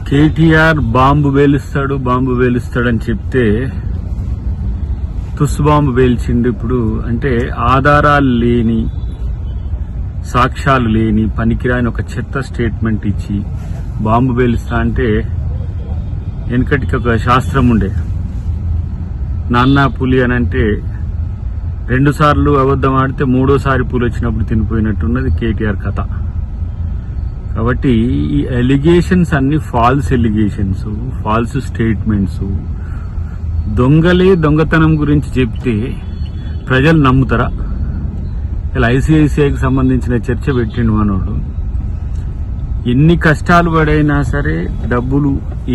KTR bomb వేలుస్తాడని చెప్తే తుస్సు bomb వేల్చిండు. ఇప్పుడు అంటే ఆధారాలు లేని, సాక్ష్యాలు లేని, పనికిరాని ఒక చెత్త స్టేట్మెంట్ ఇచ్చి బాంబు వేలుస్తా అంటే, వెనకటికి ఒక శాస్త్రం ఉండే, నాన్న పులి అని అంటే 2 సార్లు అబద్ధం ఆడితే 3ఓసారి పులి వచ్చినప్పుడు తినిపోయినట్టున్నది కేటీఆర్ కథ. కాబట్టి ఈ ఎలిగేషన్స్ అన్ని ఫాల్స్ ఎలిగేషన్స్, ఫాల్స్ స్టేట్మెంట్స్. దొంగలే దొంగతనం గురించి చెప్తే ప్రజలు నమ్ముతారా? ఇలా ఐసిఐసిఐకి సంబంధించిన చర్చ పెట్టిండు మనోడు. ఎన్ని కష్టాలు పడైనా సరే డబ్బులు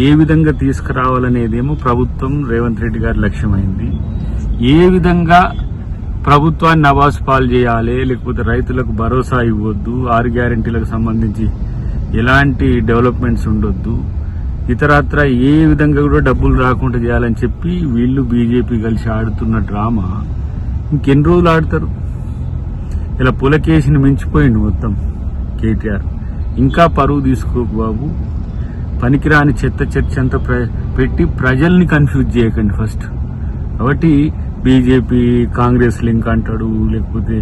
ఏ విధంగా తీసుకురావాలనేదేమో ప్రభుత్వం, రేవంత్ రెడ్డి గారి లక్ష్యమైంది. ఏ విధంగా ప్రభుత్వాన్ని నవాజ్ పాలు చేయాలి, లేకపోతే రైతులకు భరోసా ఇవ్వద్దు, 6 గ్యారెంటీలకు సంబంధించి ఎలాంటి డెవలప్మెంట్స్ ఉండొద్దు, ఇతరత్ర ఏ విధంగా కూడా డబ్బులు రాకుండా చేయాలని చెప్పి వీళ్ళు బీజేపీ కలిసి ఆడుతున్న డ్రామా ఇంకెన్ని రోజులు ఆడతారు? ఇలా పులకేసిని మించిపోయింది మొత్తం కేటీఆర్. ఇంకా పరువు తీసుకోకు బాబు. పనికిరాని చెత్త చర్చ అంతా పెట్టి ప్రజల్ని కన్ఫ్యూజ్ చేయకండి ఫస్ట్. కాబట్టి బీజేపీ కాంగ్రెస్ లింక్ అంటాడు, లేకపోతే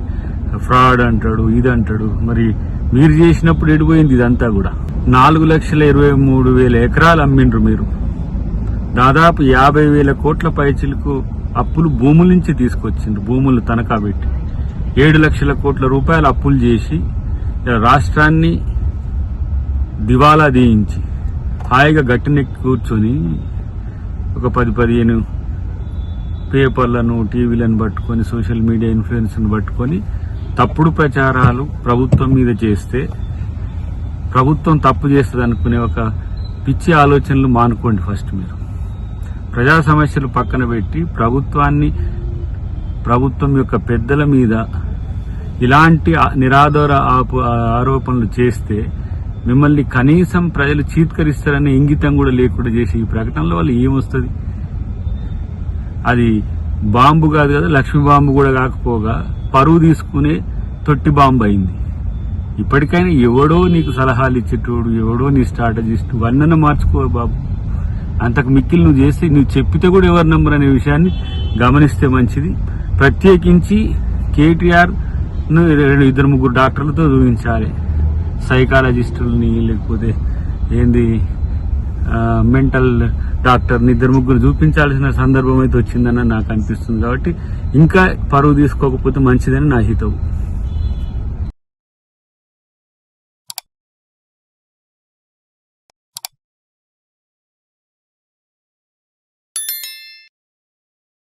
ఫ్రాడ్ అంటాడు, ఇది అంటాడు. మరి మీరు చేసినప్పుడు ఎడిపోయింది ఇదంతా కూడా? 4,23,000 ఎకరాలు అమ్మిండ్రు మీరు. దాదాపు 50,000 కోట్ల పైచిలకు అప్పులు భూముల నుంచి తీసుకొచ్చిండ్రు, భూములు తనఖా పెట్టి 7 లక్షల కోట్ల రూపాయలు అప్పులు చేసి రాష్ట్రాన్ని దివాలా దీయించి హాయిగా గట్టినెక్కి కూర్చొని ఒక 10-15 పేపర్లను, టీవీలను పట్టుకొని, సోషల్ మీడియా ఇన్ఫ్లుయెన్స్ను పట్టుకొని తప్పుడు ప్రచారాలు ప్రభుత్వం మీద చేస్తే, ప్రభుత్వం తప్పు చేస్తుంది అనుకునే ఒక పిచ్చి ఆలోచనలు మానుకోండి ఫస్ట్. మీరు ప్రజా సమస్యలు పక్కన పెట్టి ప్రభుత్వం యొక్క పెద్దల మీద ఇలాంటి నిరాధార ఆరోపణలు చేస్తే మిమ్మల్ని కనీసం ప్రజలు చీత్కరిస్తారనే ఇంగితం కూడా లేకుండా చేసి ఈ ప్రకటనల వల్ల ఏమొస్తుంది? అది బాంబు కాదు కదా, లక్ష్మీ బాంబు కూడా కాకపోగా పరువు తీసుకునే తొట్టి బాంబు అయింది. ఇప్పటికైనా ఎవడో నీకు సలహాలు ఇచ్చేటోడు, ఎవడో నీ స్ట్రాటజిస్ట్, వన్నన మార్చుకో బాబు. అంతకు మిక్కిలు నువ్వు చేస్తే, నువ్వు చెప్పితే కూడా ఎవరు నమ్మరు అనే విషయాన్ని గమనిస్తే మంచిది. ప్రత్యేకించి కేటీఆర్ 2-3 డాక్టర్లతో చూపించాలి, సైకాలజిస్టుల్ని, లేకపోతే ఏంది మెంటల్ డాక్టర్ని 2-3 చూపించాల్సిన సందర్భం అయితే వచ్చిందని నాకు అనిపిస్తుంది. కాబట్టి ఇంకా పరువు తీసుకోకపోతే మంచిదని నా హితవు.